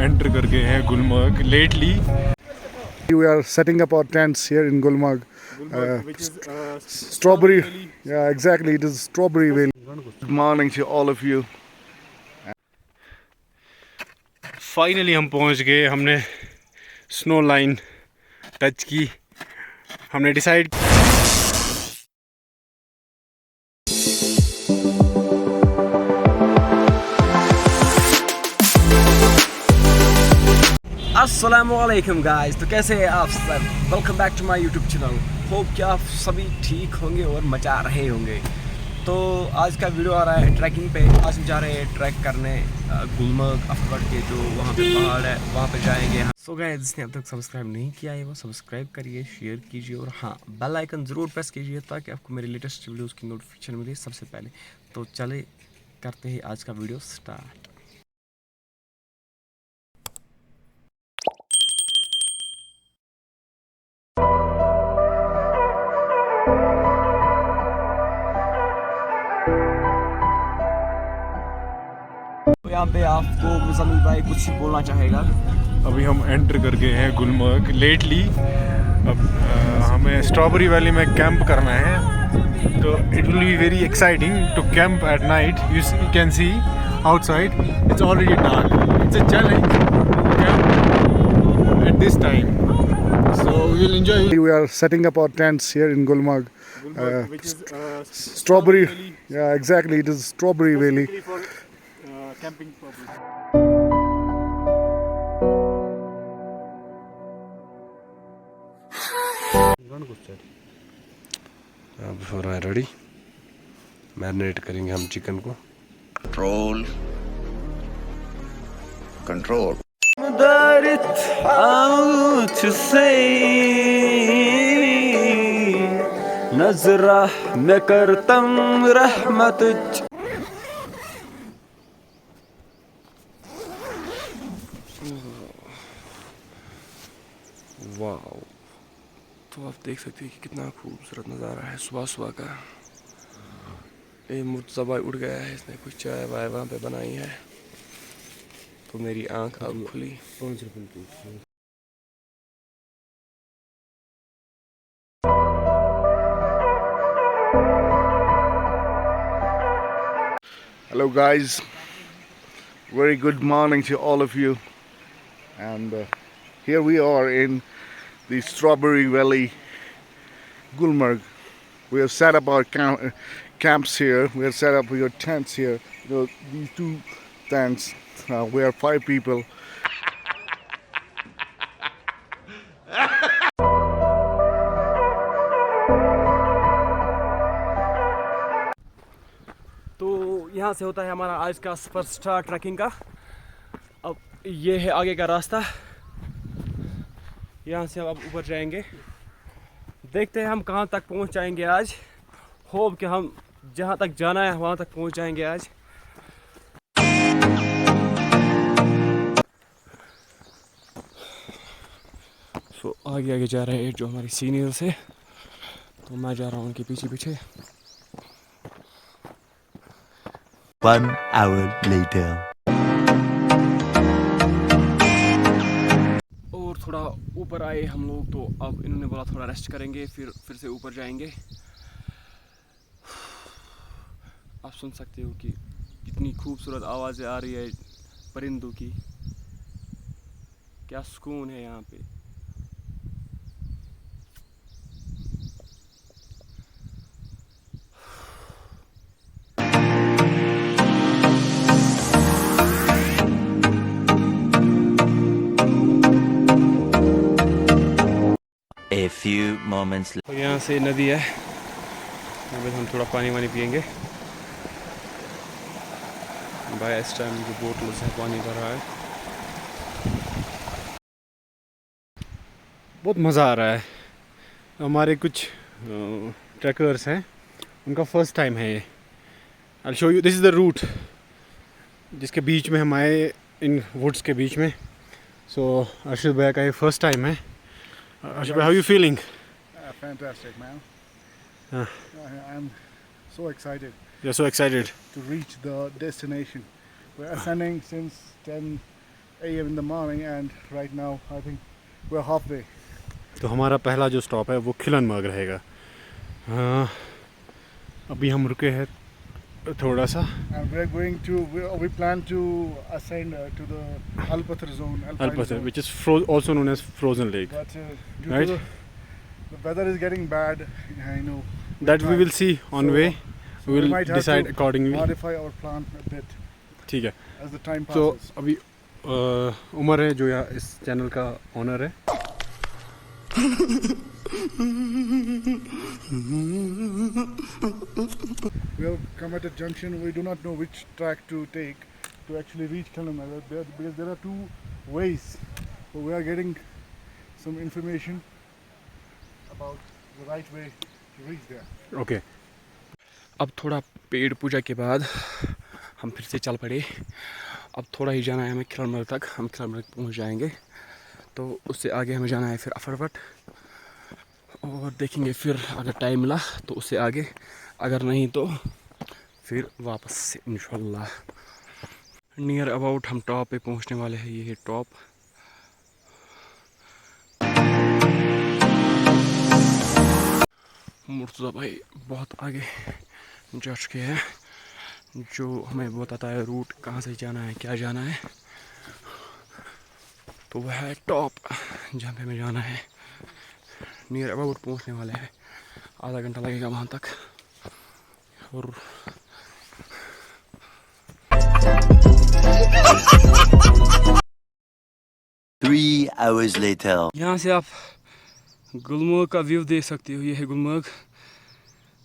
Enter कर गए हैं Gulmarg lately. We are setting up our tents here in Gulmarg. Which is Strawberry. Yeah, exactly. It is Strawberry Valley. Good morning to all of you. Finally हम पहुंच गए. हमने snow line touch की. हमने decide अस्सलामुअलैकुम गाइस. तो कैसे हैं आप सब? Welcome back to my YouTube channel. Hope कि आप सभी ठीक होंगे और मचा रहे होंगे. तो आज का वीडियो आ रहा है ट्रैकिंग पे. आज हम जा रहे हैं ट्रैक करने गुलमर्ग अफरवट के जो वहाँ पे पहाड़ है, वहाँ पे जाएंगे. सो गाइस, जिसने अब तक सब्सक्राइब नहीं किया है वो सब्सक्राइब करिए, शेयर कीजिए और हाँ, बेल आइकन ज़रूर प्रेस कीजिए ताकि आपको मेरे लेटेस्ट वीडियोज़ की नोटिफिकेशन मिले सबसे पहले. तो चले करते हैं आज का वीडियो स्टार्ट. यहाँ पे आपको मुज़म्मिल भाई कुछ बोलना चाहेगा. अभी हम एंटर कर गए हैं गुलमर्ग लेटली. अब हमें स्ट्रॉबेरी वैली में कैंप करना है. तो it will be very exciting to camp at night. You can see outside it's already dark. It's a challenge camp at this time. So we will enjoy. We are setting up our tents here in Gulmarg. Which is Strawberry. Yeah, exactly. It is Strawberry Valley. for camping purpose. अब हो रहा है ready. Marinate करेंगे हम chicken को. Control नजरा में करतम रहमत. वाओ. तो आप देख सकते हैं कि कितना खूबसूरत नज़ारा है सुबह सुबह का. ये मुर्तज़ा उड़ गया है. इसने कुछ चाय वाय वहाँ पे बनाई है तो मेरी आँख अब खुली. Hello, guys. Very good morning to all of you. And here we are in the Strawberry Valley, Gulmarg. We have set up our camps here. We have set up your tents here. You know, these two tents. We are 5 people. तो यहाँ से होता है हमारा आज का सफर start trekking का. अब ये है आगे का रास्ता. यहाँ से हम अब ऊपर जाएंगे. देखते हैं हम कहाँ तक पहुँच जाएंगे आज. होप कि हम जहाँ तक जाना है वहाँ तक पहुँच जाएंगे आज. सो आगे आगे जा रहे हैं जो हमारे सीनियर्स है. तो मैं जा रहा हूँ उनके पीछे पीछे. 1 hour later. और थोड़ा ऊपर आए हम लोग तो अब इन्होंने बोला थोड़ा रेस्ट करेंगे फिर से ऊपर जाएंगे. आप सुन सकते हो कि कितनी खूबसूरत आवाज़ें आ रही है परिंदों की. क्या सुकून है यहाँ पे. A few moments later. और यहाँ से नदी है. यहाँ पे हम थोड़ा पानी वानी पियेंगे. भाई इस टाइम जो बोतलों से पानी भर रहा है. बहुत मज़ा आ रहा है. हमारे कुछ ट्रैकर्स हैं, उनका फर्स्ट टाइम है ये. I show you. This is the route जिसके बीच में हम आए, इन वुड्स के बीच में. सो अर्शद भाई का ये फर्स्ट टाइम है. Ashba, how are you feeling? Fantastic, man. Ah. I'm so excited. You're so excited to reach the destination. We're ascending since 10 a.m. in the morning, and right now I think we're halfway. तो हमारा पहला जो stop है वो खिलनमर्ग रहेगा। अभी हम रुके हैं थोड़ा सा। And we're going to, we plan to ascend to the Alpathar zone, Alpine zone. which is also known as frozen lake. But due Right. to the weather is getting bad, I know. That we will see on So- way. So We will might have decide to accordingly. modify our plan a bit ठीक है। as the time तो passes. अभी उमर है जो यहाँ इस channel का owner है। We have come at a junction. We do not know which track to take to actually reach Khilanmarg because there are two ways. So we are getting some information about the right way to reach there. Okay. अब थोड़ा पेड़ पूजा के बाद हम फिर से चल पड़े। अब थोड़ा ही जाना है हमें खिलनमर्ग तक। हम खिलनमर्ग पहुंच जाएंगे तो उससे आगे हमें जाना है फिर अफरवट, और देखेंगे फिर अगर टाइम मिला तो उससे आगे, अगर नहीं तो फिर वापस से इंशाल्लाह। नियर अबाउट हम टॉप पे पहुंचने वाले हैं। ये है टॉप। मुर्तज़ा भाई बहुत आगे जा चुके हैं, जो हमें बताता है रूट कहाँ से जाना है, क्या जाना है। तो वह है टॉप जहाँ पे हमें जाना है। नियर अबाउट पहुँचने वाले हैं, आधा घंटा लगेगा वहाँ तक। और 3 hours later. यहाँ से आप गुलमर्ग का व्यू देख सकते हो। ये है गुलमर्ग।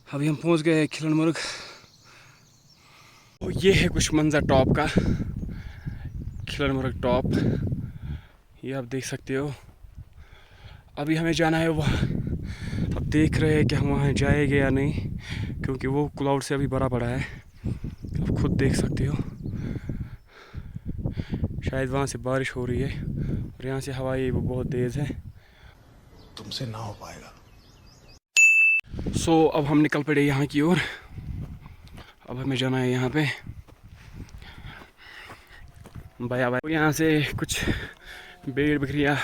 अभी हम पहुँच गए हैं खिलनमर्ग। और ये है कुछ मंजर टॉप का, खिलनमर्ग टॉप। ये आप देख सकते हो। अभी हमें जाना है वहाँ। अब देख रहे हैं कि हम वहाँ जाएंगे या नहीं, क्योंकि वो क्लाउड से अभी भरा पड़ा है। आप खुद देख सकते हो। शायद वहाँ से बारिश हो रही है और यहाँ से हवा वो बहुत तेज़ है। तुमसे ना हो पाएगा। सो अब हम निकल पड़े यहाँ की ओर। अब हमें जाना है यहाँ पे बाया बाया। यहाँ से कुछ भेड़ बकरियाँ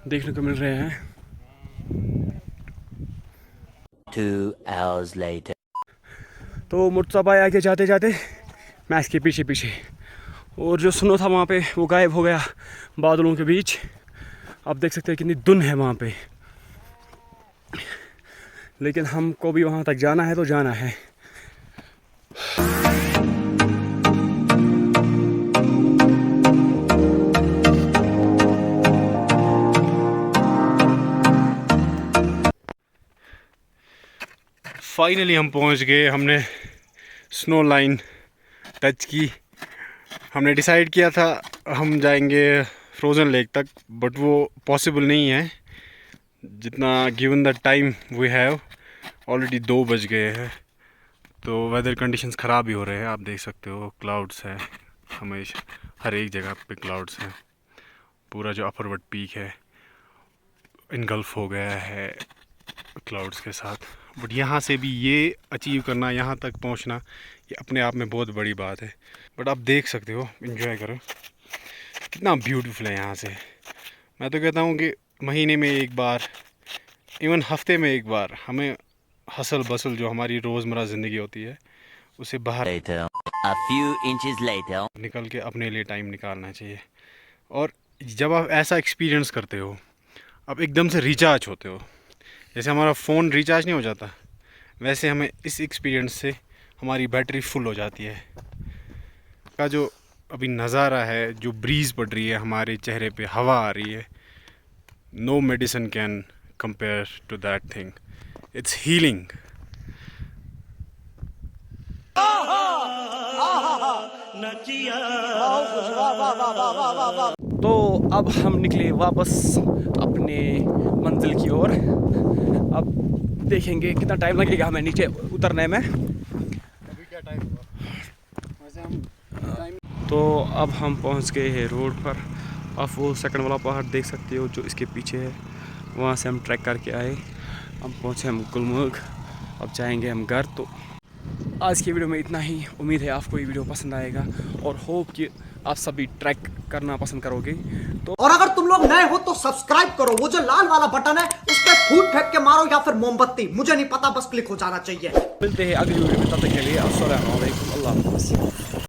देखने को मिल रहे हैं। 2 hours later. तो मुर्तज़ा भाई आगे जाते जाते मैं इसके पीछे पीछे, और जो सुनो था वहाँ पे वो गायब हो गया बादलों के बीच। आप देख सकते हैं कितनी धुंध है वहाँ पे, लेकिन हमको भी वहाँ तक जाना है तो जाना है। फाइनली हम पहुंच गए। हमने स्नो लाइन टच की। हमने डिसाइड किया था हम जाएंगे फ्रोज़न लेक तक, बट वो पॉसिबल नहीं है। जितना given the time we have, already 2 बज गए हैं। तो वेदर कंडीशंस ख़राब ही हो रहे हैं। आप देख सकते हो क्लाउड्स हैं हमेशा, हर एक जगह पे क्लाउड्स हैं। पूरा जो अफरवट पीक है इनगल्फ हो गया है क्लाउड्स के साथ। बट यहाँ से भी ये अचीव करना, यहाँ तक पहुँचना, ये अपने आप में बहुत बड़ी बात है। बट आप देख सकते हो, एंजॉय करो, कितना ब्यूटीफुल है यहाँ से। मैं तो कहता हूँ कि महीने में एक बार, इवन हफ्ते में एक बार, हमें हसल बसल जो हमारी रोज़मर्रा ज़िंदगी होती है उसे बाहर Later. A few inches later. निकल के अपने लिए टाइम निकालना चाहिए। और जब आप ऐसा एक्सपीरियंस करते हो, आप एकदम से रिचार्ज होते हो। जैसे हमारा फ़ोन रिचार्ज नहीं हो जाता, वैसे हमें इस एक्सपीरियंस से हमारी बैटरी फुल हो जाती है। का जो अभी नज़ारा है, जो ब्रीज़ पड़ रही है हमारे चेहरे पे, हवा आ रही है, no medicine can compare to that thing. It's healing. तो अब हम निकले वापस अपने मंजिल की ओर। अब देखेंगे कितना टाइम लगेगा हमें नीचे उतरने में। अभी क्या टाइम हुआ? वैसे हम तो अब हम पहुंच गए हैं रोड पर। आप वो सेकंड वाला पहाड़ देख सकते हो जो इसके पीछे है, वहाँ से हम ट्रैक करके आए। हम पहुँचे हम गुलमर्ग। अब जाएंगे हम घर। तो आज की वीडियो में इतना ही। उम्मीद है आपको ये वीडियो पसंद आएगा और होप कि आप सभी ट्रैक करना पसंद करोगे। तो और अगर तुम लोग नए हो तो सब्सक्राइब करो, वो जो लाल वाला बटन है उस पर फूट फेंक के मारो या फिर मोमबत्ती, मुझे नहीं पता, बस क्लिक हो जाना चाहिए। मिलते हैं अगली वीडियो में, तब तक के लिए अस्सलाम वालेकुम, अल्लाह हाफ़िज़।